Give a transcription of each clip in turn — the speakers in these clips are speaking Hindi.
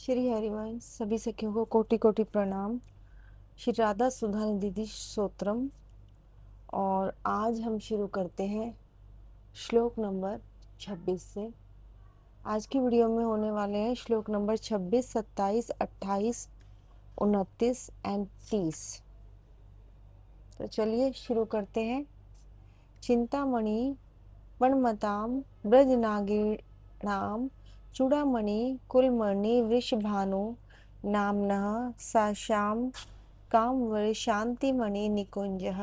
श्री हरिवंश सभी सखियों को कोटि कोटि प्रणाम। श्री राधा सुधा निधि स्तोत्रम। और आज हम शुरू करते हैं श्लोक नंबर 26 से। आज की वीडियो में होने वाले हैं श्लोक नंबर 26, 27, 28, 29 एंड 30। तो चलिए शुरू करते हैं। चिंतामणि मणमताम ब्रजनागिणाम चूड़ामणि कुलमणि वृषभानु नाम्नः साश्याम कामवल शांतिमणि निकुंजः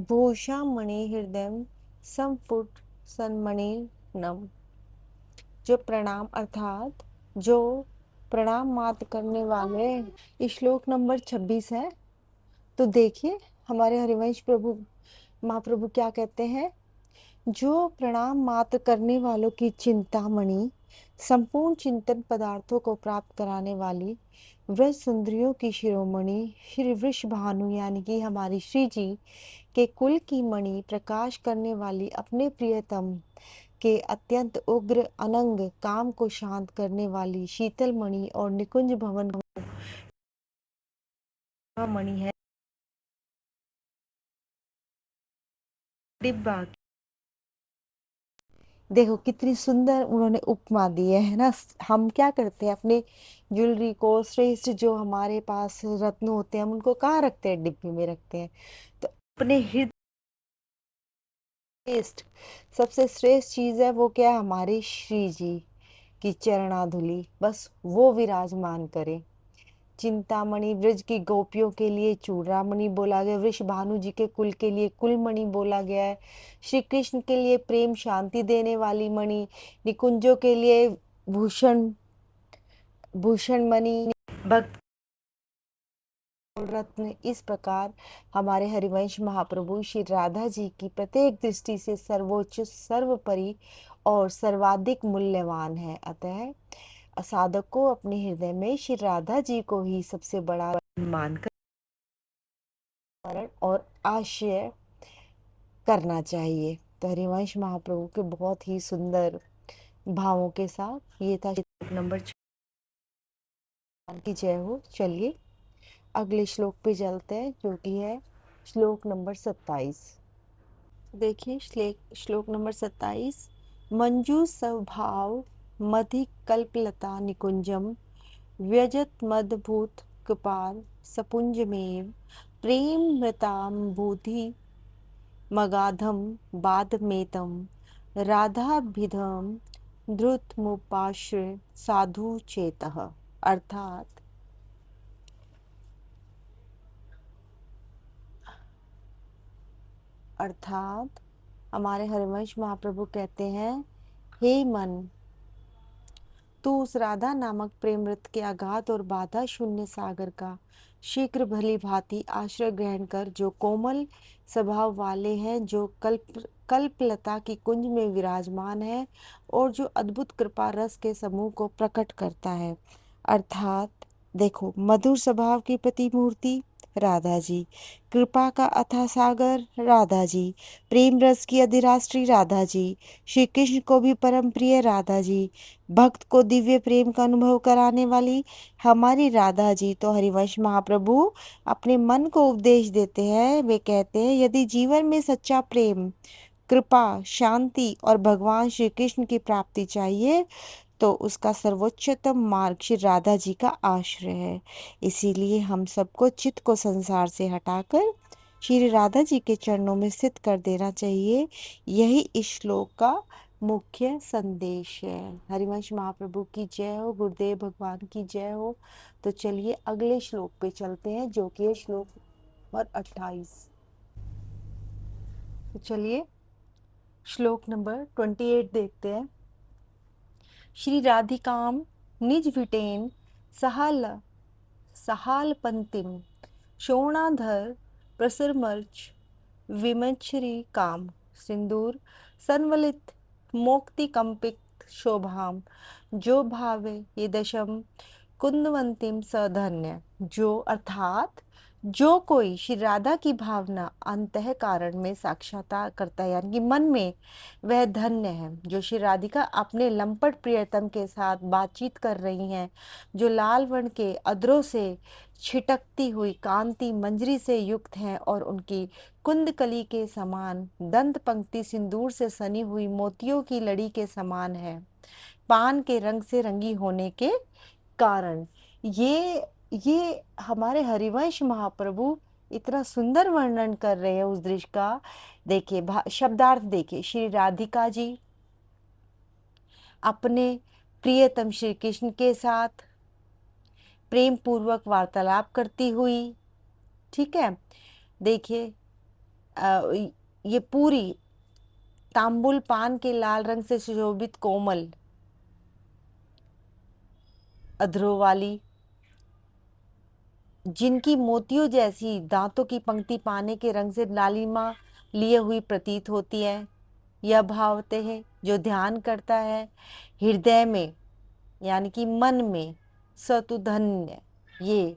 भूषामणि हृदय संपुट सन्मणि नम। जो प्रणाम अर्थात जो प्रणाम मात्र करने वाले। ये श्लोक नंबर 26 है। तो देखिए हमारे हरिवंश प्रभु महाप्रभु क्या कहते हैं। जो प्रणाम मात्र करने वालों की चिंतामणि, संपूर्ण चिंतन पदार्थों को प्राप्त कराने वाली, व्रज सुंदरियों की शिरोमणि श्री वृषभानु यानी कि हमारी श्री जी के कुल की मणि, प्रकाश करने वाली, अपने प्रियतम के अत्यंत उग्र अनंग काम को शांत करने वाली शीतल मणि और निकुंज भवन मणि है। डिब्बा देखो कितनी सुंदर उन्होंने उपमा दी है ना। हम क्या करते हैं, अपने ज्वेलरी को, श्रेष्ठ जो हमारे पास रत्न होते हैं, हम उनको कहाँ रखते हैं? डिब्बे में रखते हैं। तो अपने हृदय श्रेष्ठ, सबसे श्रेष्ठ चीज है वो क्या है? हमारी श्री जी की चरणाधुली, बस वो विराजमान करे। चिंतामणि ब्रज की गोपियों के लिए चूड़ामणि बोला गया, वृषभानु जी के कुल के लिए कुलमणि बोला गया है, श्री कृष्ण के लिए प्रेम शांति देने वाली मणि, निकुंजों के लिए भूषण भूषण मणि, भक्त रत्न। इस प्रकार हमारे हरिवंश महाप्रभु श्री राधा जी की प्रत्येक दृष्टि से सर्वोच्च, सर्वोपरि और सर्वाधिक मूल्यवान है। अतः साधक को अपने हृदय में श्री राधा जी को ही सबसे बड़ा मानकर और आश्रय करना चाहिए। तो हरिवंश महाप्रभु के बहुत ही सुंदर भावों के साथ ये था श्लोक नंबर 6 की जय हो। चलिए अगले श्लोक पे चलते हैं जो कि है श्लोक नंबर 27। देखिए श्लोक नंबर 27। मंजू स्वभाव मधि कल्पलता निकुंजम व्यजत मदभूत कृपाल सपुंजमेव प्रेम मृताम्बुधि मगाधम बाधमेतम राधाभिधम धृतमुपाश्रय साधु चेतः। अर्थात अर्थात हमारे हरिवंश महाप्रभु कहते हैं, हे मन, तू उस राधा नामक प्रेम रथ के आघात और बाधा शून्य सागर का शीघ्र भली भांति आश्रय ग्रहण कर, जो कोमल स्वभाव वाले हैं, जो कल्पलता की कुंज में विराजमान है और जो अद्भुत कृपा रस के समूह को प्रकट करता है। अर्थात देखो, मधुर स्वभाव की प्रतिमूर्ति राधा जी, कृपा का अथाह सागर राधा जी, प्रेम रस की अधिराष्ट्री राधा जी, श्री कृष्ण को भी परम प्रिय राधा जी, भक्त को दिव्य प्रेम का अनुभव कराने वाली हमारी राधा जी। तो हरिवंश महाप्रभु अपने मन को उपदेश देते हैं। वे कहते हैं, यदि जीवन में सच्चा प्रेम, कृपा, शांति और भगवान श्री कृष्ण की प्राप्ति चाहिए तो उसका सर्वोच्चतम मार्ग श्री राधा जी का आश्रय है। इसीलिए हम सबको चित्त को संसार से हटाकर श्री राधा जी के चरणों में स्थित कर देना चाहिए। यही इस श्लोक का मुख्य संदेश है। हरिवंश महाप्रभु की जय हो, गुरुदेव भगवान की जय हो। तो चलिए अगले श्लोक पे चलते हैं जो कि है श्लोक नंबर 28। तो चलिए श्लोक नंबर 28 देखते हैं। श्री राधिकाम निज विटेन सहाल सहाल पंतिम शोणाधर प्रसरमर्च विमच्छरी काम सिंदूर संवलित मोक्ति कंपित शोभाम जो भावे ये दशम कुंदवंतिम सधन्य। जो अर्थात जो कोई श्री राधा की भावना अंतः कारण में साक्षात्कार करता है, यानी कि मन में, वह धन्य है। जो श्री राधिका अपने लंपट प्रियतम के साथ बातचीत कर रही हैं, जो लाल वर्ण के अधरों से छिटकती हुई कांति मंजरी से युक्त हैं और उनकी कुंदकली के समान दंत पंक्ति सिंदूर से सनी हुई मोतियों की लड़ी के समान है, पान के रंग से रंगी होने के कारण। ये हमारे हरिवंश महाप्रभु इतना सुंदर वर्णन कर रहे हैं उस दृश्य का। देखिए शब्दार्थ देखिए, श्री राधिका जी अपने प्रियतम श्री कृष्ण के साथ प्रेम पूर्वक वार्तालाप करती हुई, ठीक है। देखिए ये पूरी तांबुल पान के लाल रंग से सुशोभित कोमल अधरों वाली, जिनकी मोतियों जैसी दांतों की पंक्ति पाने के रंग से लालिमा लिए हुई प्रतीत होती है, यह भावते है जो ध्यान करता है हृदय में, यानी कि मन में, सतु धन्य, ये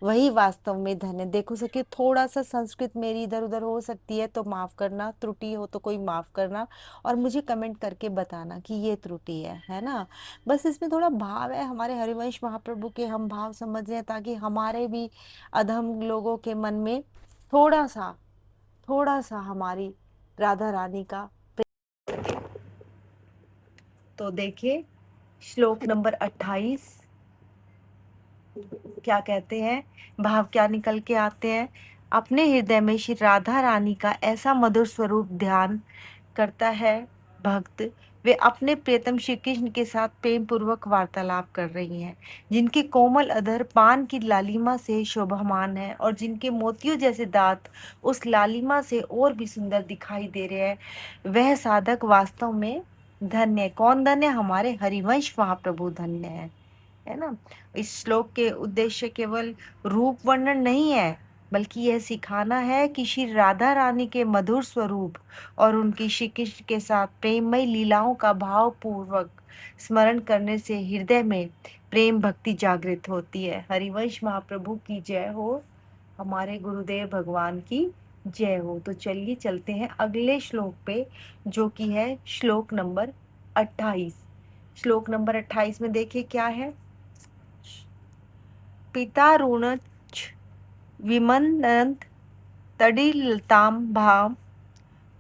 वही वास्तव में धन्य। देखो सके, थोड़ा सा संस्कृत मेरी इधर उधर हो सकती है तो माफ करना, त्रुटि हो तो कोई माफ करना, और मुझे कमेंट करके बताना कि ये त्रुटि है ना। बस इसमें थोड़ा भाव है हमारे हरिवंश महाप्रभु के, हम भाव समझ रहे हैं ताकि हमारे भी अधम लोगों के मन में थोड़ा सा हमारी राधा रानी का। तो देखिए श्लोक नंबर 28 क्या कहते हैं, भाव क्या निकल के आते हैं। अपने हृदय में श्री राधा रानी का ऐसा मधुर स्वरूप ध्यान करता है भक्त, वे अपने प्रियतम श्री कृष्ण के साथ प्रेम पूर्वक वार्तालाप कर रही हैं, जिनके कोमल अधर पान की लालिमा से शोभामान है और जिनके मोतियों जैसे दांत उस लालिमा से और भी सुंदर दिखाई दे रहे हैं। वह साधक वास्तव में धन्य है। कौन धन्य? हमारे हरिवंश महाप्रभु धन्य है ना। इस श्लोक के उद्देश्य केवल रूप वर्णन नहीं है, बल्कि यह सिखाना है कि श्री राधा रानी के मधुर स्वरूप और उनकी श्री कृष्ण के साथ प्रेममय लीलाओं का भाव पूर्वक स्मरण करने से हृदय में प्रेम भक्ति जागृत होती है। हरिवंश महाप्रभु की जय हो, हमारे गुरुदेव भगवान की जय हो। तो चलिए चलते हैं अगले श्लोक पे, जो कि है श्लोक नंबर 28। श्लोक नंबर 28 में देखिए क्या है। पितारुणच विमनंत तडिलताम भाम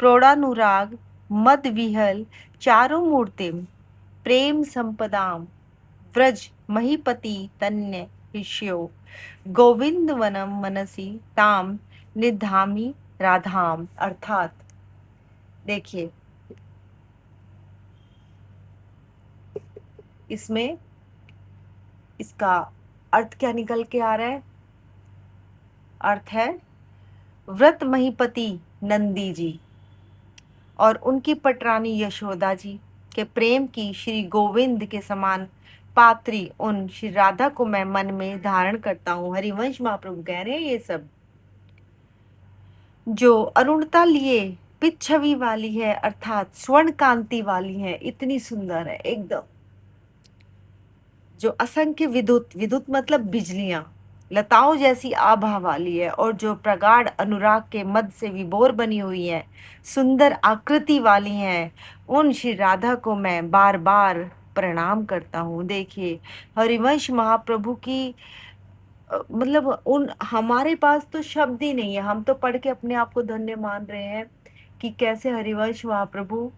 प्रौढ़ानुराग मद विहल चारु मूर्तिम प्रेम संपदाम व्रज महीपति तन्य ऋष्यो गोविंद वनम मनसी ताम निधामी राधाम। अर्थात देखिए इसमें इसका अर्थ क्या निकल के आ रहा है। अर्थ है व्रत महीपति नंदी जी और उनकी पटरानी यशोदा जी के प्रेम की श्री गोविंद के समान पात्री उन श्री राधा को मैं मन में धारण करता हूँ। हरिवंश महाप्रभु कह रहे हैं ये सब, जो अरुणता लिए पित छवि वाली है, अर्थात स्वर्ण कांति वाली है, इतनी सुंदर है एकदम, जो असंख्य विद्युत, विद्युत मतलब बिजलियां, लताओं जैसी आभा वाली है, और जो प्रगाढ़ अनुराग के मद से विभोर बनी हुई है, सुंदर आकृति वाली हैं, उन श्री राधा को मैं बार बार प्रणाम करता हूँ। देखिए हरिवंश महाप्रभु की मतलब उन, हमारे पास तो शब्द ही नहीं है, हम तो पढ़ के अपने आप को धन्य मान रहे हैं कि कैसे हरिवंश महाप्रभु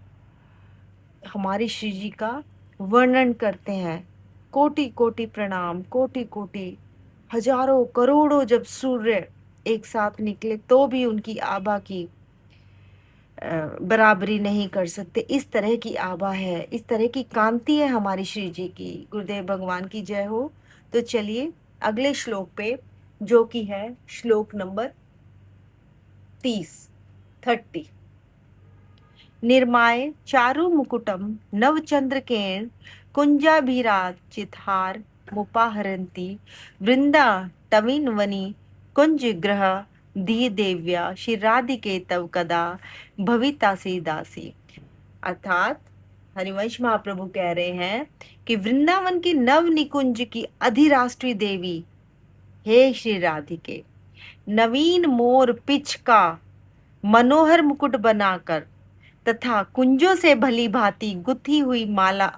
हमारी श्री जी का वर्णन करते हैं। कोटि कोटि प्रणाम, कोटि कोटि, हजारों करोड़ों जब सूर्य एक साथ निकले तो भी उनकी आभा की बराबरी नहीं कर सकते। इस तरह की आभा है, इस तरह की कांति है हमारी श्री जी की। गुरुदेव भगवान की जय हो। तो चलिए अगले श्लोक पे, जो कि है श्लोक नंबर 30। निर्माय चारु मुकुटम नवचंद्रकेण कुंजाभिराज चित्हार मुपाहरंती वृंदा टविन वनी कुंज ग्रह धी देव्या श्री राधिके तव कदा भवितासी दासी। अर्थात हरिवंश महाप्रभु कह रहे हैं कि वृंदावन की नव निकुंज की अधिराष्ट्रीय देवी हे श्री राधिके, नवीन मोर पिच का मनोहर मुकुट बनाकर तथा कुंजों से भली भांति गुथी हुई माला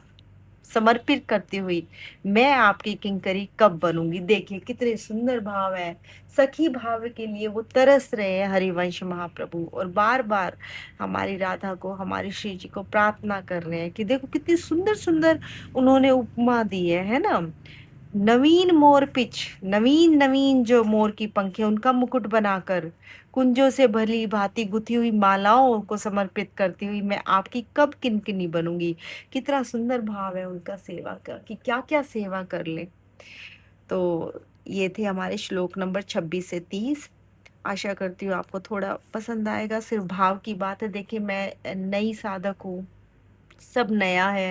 समर्पित करती हुई मैं आपकी किंकरी कब बनूंगी। देखिए कितने सुंदर भाव है। सखी भाव के लिए वो तरस रहे हैं हरिवंश महाप्रभु, और बार बार हमारी राधा को, हमारे श्री जी को प्रार्थना कर रहे हैं कि देखो कितनी सुंदर सुंदर उन्होंने उपमा दी है ना। नवीन मोर पिच, नवीन नवीन जो मोर की पंख है उनका मुकुट बनाकर कुंजों से भली भांति गुथी हुई मालाओं को समर्पित करती हुई मैं आपकी कब किंकिनी बनूंगी। कितना सुंदर भाव है उनका सेवा का कि क्या क्या सेवा कर ले। तो ये थे हमारे श्लोक नंबर 26 से 30। आशा करती हूँ आपको थोड़ा पसंद आएगा। सिर्फ भाव की बात है, देखिए मैं नई साधक हूँ, सब नया है।